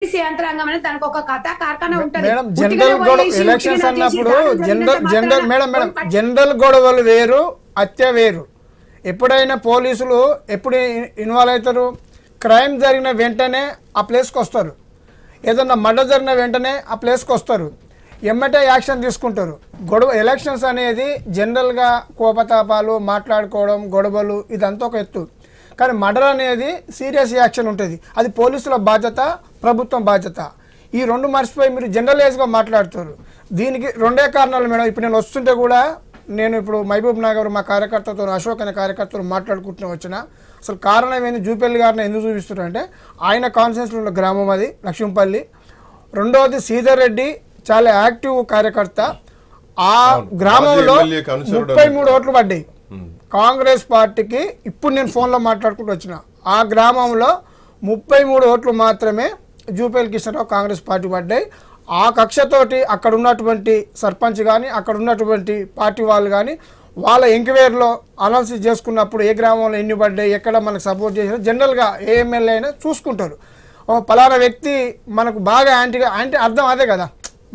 Police యంత్రాంగం అనేది దానికి ఒక కథ కార్ఖానా ఉంటుంది. మేడం ఎలక్షన్స్ అన్నప్పుడు జనరల్ గొడవలు వేరు, హత్య వేరు. ఎప్పుడైనా పోలీసులు ఎప్పుడు ఇన్వాల్వ్ అవుతారు? క్రైమ్ జరిగిన వెంటనే ఆ ప్లేస్కి వస్తారు, ఏదన్నా మర్డర్ జరిగిన వెంటనే ఆ ప్లేస్కి వస్తారు, ఎమ్మటే యాక్షన్ తీసుకుంటారు. గొడవ ఎలక్షన్స్ అనేది జనరల్గా కోపతాపాలు, మాట్లాడుకోవడం, గొడవలు ఇదంతా ఒక ఎత్తు. కానీ మర్డర్ అనేది సీరియస్ యాక్షన్ ఉంటుంది. అది పోలీసుల బాధ్యత, ప్రభుత్వం బాధ్యత. ఈ రెండు మర్చిపోయి మీరు జనరలైజ్గా మాట్లాడుతారు. దీనికి రెండే కారణాలు మేడం. ఇప్పుడు నేను వస్తుంటే కూడా నేను ఇప్పుడు మహబూబ్ నగర్ మా కార్యకర్తతో, అశోక్ అనే కార్యకర్తలు మాట్లాడుకుంటూ వచ్చిన అసలు కారణం ఏంది, జూపల్లి గారిని ఎందుకు చూపిస్తున్నారంటే ఆయన కాన్స్టిట్యూన్సీలో ఉన్న గ్రామం అది లక్ష్మీపల్లి. రెండవది శ్రీధర్ రెడ్డి చాలా యాక్టివ్ కార్యకర్త. ఆ గ్రామంలో 33 ఓట్లు పడ్డాయి కాంగ్రెస్ పార్టీకి. ఇప్పుడు నేను ఫోన్లో మాట్లాడుకుంటూ వచ్చిన ఆ గ్రామంలో 33 ఓట్లు మాత్రమే జూపల్లి కిషన్రావు కాంగ్రెస్ పార్టీ పడ్డాయి. ఆ కక్షతోటి అక్కడ ఉన్నటువంటి సర్పంచ్ కానీ, అక్కడ ఉన్నటువంటి పార్టీ వాళ్ళు కానీ వాళ్ళ ఎంక్వైరీలో అనాలిసిస్ చేసుకున్నప్పుడు ఏ గ్రామంలో ఎన్ని పడ్డాయి, ఎక్కడ మనకు సపోర్ట్ చేసినా జనరల్గా ఏ ఎమ్మెల్యే అయినా చూసుకుంటారు. పలానా వ్యక్తి మనకు బాగా యాంటీగా అంటే అర్థం అదే కదా,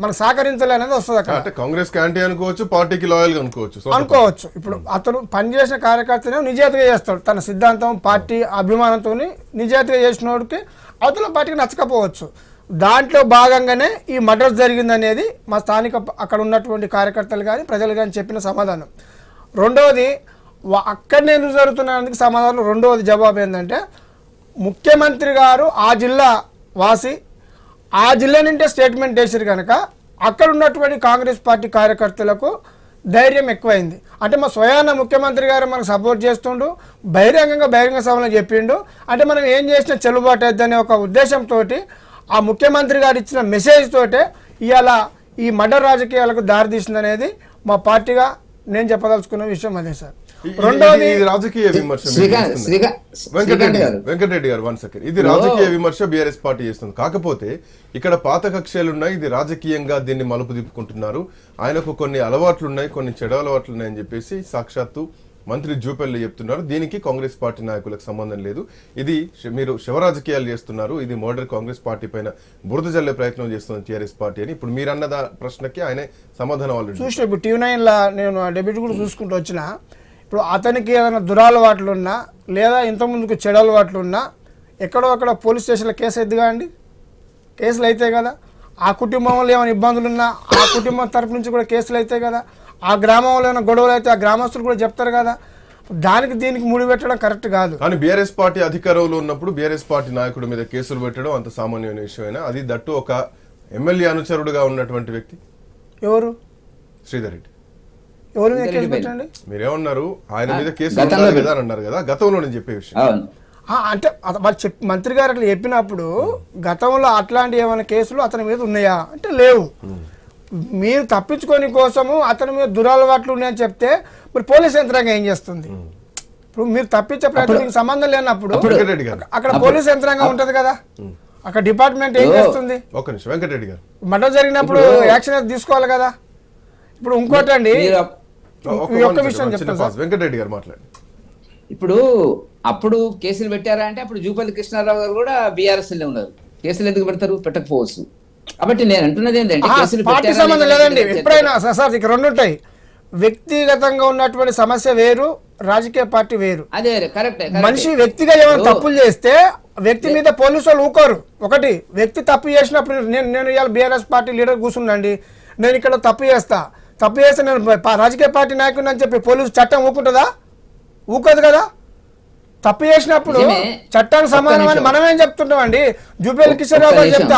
మనకు సహకరించాలి అనేది వస్తుంది అక్కడ. అంటే కాంగ్రెస్ యాంటీ అనుకోవచ్చు, పార్టీకి లాయల్ అనుకోవచ్చు. ఇప్పుడు అతను పనిచేసిన కార్యకర్తనే నిజాయితీగా చేస్తాడు, తన సిద్ధాంతం పార్టీ అభిమానంతో నిజాయితీగా చేసినోడికి అవతల పార్టీకి నచ్చకపోవచ్చు. దాంట్లో భాగంగానే ఈ మర్డర్ జరిగిందనేది మా స్థానిక అక్కడ ఉన్నటువంటి కార్యకర్తలు కానీ ప్రజలు కానీ చెప్పిన సమాధానం. రెండవది అక్కడనే ఎందుకు జరుగుతున్నందుకు సమాధానం. రెండవది జవాబు ఏంటంటే ముఖ్యమంత్రి గారు ఆ జిల్లా వాసి, ఆ జిల్లా నుండే స్టేట్మెంట్ చేశారు కనుక అక్కడ ఉన్నటువంటి కాంగ్రెస్ పార్టీ కార్యకర్తలకు ధైర్యం ఎక్కువైంది. అంటే మా స్వయాన ముఖ్యమంత్రి గారు మనకు సపోర్ట్ చేస్తుండు, బహిరంగ సభలో చెప్పిండు. అంటే మనం ఏం చేసినా చెల్లుబాటు అవుతుందనే ఒక ఉద్దేశంతో ఆ ముఖ్యమంత్రి గారు ఇచ్చిన మెసేజ్ తోటే ఇవాళ ఈ మర్డర్ రాజకీయాలకు దారితీసిందనేది మా పార్టీగా నేను చెప్పదలుచుకున్న విషయం అదే సార్. రెండోది రాజకీయ విమర్శ. వెంకటరెడ్డి గారు 1 సెకండ్. ఇది రాజకీయ విమర్శ బీఆర్ఎస్ పార్టీ చేస్తుంది. కాకపోతే ఇక్కడ పాత కక్షలు ఉన్నాయి, ఇది రాజకీయంగా దీన్ని మలుపు తిప్పుకుంటున్నారు. ఆయనకు కొన్ని అలవాట్లు ఉన్నాయి, కొన్ని చెడు అలవాట్లు ఉన్నాయని చెప్పేసి సాక్షాత్తు మంత్రి జూపల్లి చెప్తున్నారు. దీనికి కాంగ్రెస్ పార్టీ నాయకులకు సంబంధం లేదు, ఇది మీరు శివరాజకీయాలు చేస్తున్నారు, ఇది మోడర్ కాంగ్రెస్ పార్టీ పైన బురద జల్లే ప్రయత్నం చేస్తుంది టీఆర్ఎస్ పార్టీ అని ఇప్పుడు మీరు అన్న ప్రశ్నకి ఆయన సమాధానం వాళ్ళు చూసిన. ఇప్పుడు TV9 నేను డెబ్యూటీ కూడా చూసుకుంటూ వచ్చిన. ఇప్పుడు అతనికి ఏదైనా దురలవాట్లు ఉన్నా లేదా ఇంతకుముందుకు చెడు అలవాట్లు ఉన్నా ఎక్కడో అక్కడ పోలీస్ స్టేషన్లో కేసు ఎద్దుగా అండి, కేసులు అవుతాయి కదా. ఆ కుటుంబంలో ఏమైనా ఇబ్బందులు ఉన్నా ఆ కుటుంబం తరపు నుంచి కూడా కేసులు అవుతాయి కదా. ఆ గ్రామంలో ఏమైనా గొడవలు అయితే ఆ గ్రామస్తులు కూడా చెప్తారు కదా. దానికి దీనికి ముడి పెట్టడం కరెక్ట్ కాదు. కానీ బీఆర్ఎస్ పార్టీ అధికారంలో ఉన్నప్పుడు బీఆర్ఎస్ పార్టీ నాయకుడి మీద కేసులు పెట్టడం అంత సామాన్యమైన విషయమైనా, అది దట్టు ఒక ఎమ్మెల్యే అనుచరుడుగా ఉన్నటువంటి వ్యక్తి ఎవరు? శ్రీధర్ రెడ్డి. ఎవరు మీద కేసు పెట్టండి? మీరేమన్నారు, ఆయన మీద కేసు కదా అని అన్నారు కదా, గతంలో నేను చెప్పే విషయం. అంటే వాళ్ళు మంత్రి గారు అట్లా చెప్పినప్పుడు గతంలో అట్లాంటి ఏమైనా కేసులు అతని మీద ఉన్నాయా అంటే లేవు. మీరు తప్పించుకొని కోసము అతని మీద దురలవాట్లు ఉన్నాయని చెప్తే మరి పోలీస్ యంత్రాంగం ఏం చేస్తుంది? ఇప్పుడు మీరు తప్పించే ప్రయత్నానికి సంబంధం లేనప్పుడు అక్కడ పోలీస్ యంత్రాంగం ఉంటది కదా, అక్కడ డిపార్ట్మెంట్ ఏం చేస్తుంది? ఒక్క నిమిషం వెంకటరెడ్డి గారు, మర్డర్ జరిగినప్పుడు యాక్షన్ తీసుకోవాలి కదా. ఇప్పుడు ఇంకోటండి, ఒక్క విషయం చెప్తాను వెంకటరెడ్డి గారు మాట్లాడండి. ఇప్పుడు అప్పుడు కేసులు పెట్టారా అంటే అప్పుడు జూపల్లి కృష్ణారావు గారు కూడా బీఆర్ఎస్ లో ఉన్నారు. కేసులు ఎందుకు పెడతారు? పెట్టకపోవచ్చు. కాబట్టి నేను అంటున్నది ఏంటంటే పార్టీ సంబంధం లేదండి. ఎప్పుడైనా సార్ ఇక రెండు ఉంటాయి, వ్యక్తిగతంగా ఉన్నటువంటి సమస్య వేరు, రాజకీయ పార్టీ వేరు. అదే కరెక్ట్. మనిషి వ్యక్తిగా ఏమైనా తప్పులు చేస్తే వ్యక్తి మీద పోలీసు వాళ్ళు ఊకోరు. ఒకటి వ్యక్తి తప్పు చేసినప్పుడు నేను ఇవాళ బీఆర్ఎస్ పార్టీ లీడర్ కూర్చున్నాండి, నేను ఇక్కడ తప్పు చేస్తే నేను రాజకీయ పార్టీ నాయకుడిని అని చెప్పి పోలీసు చట్టం ఊకుంటుందా? ఊకోదు కదా. తప్పు చేసినప్పుడు చట్టానికి సమానమని మనమేం చెప్తుంటామండి. జూపల్లి కిషన్రావు గారు చెప్తే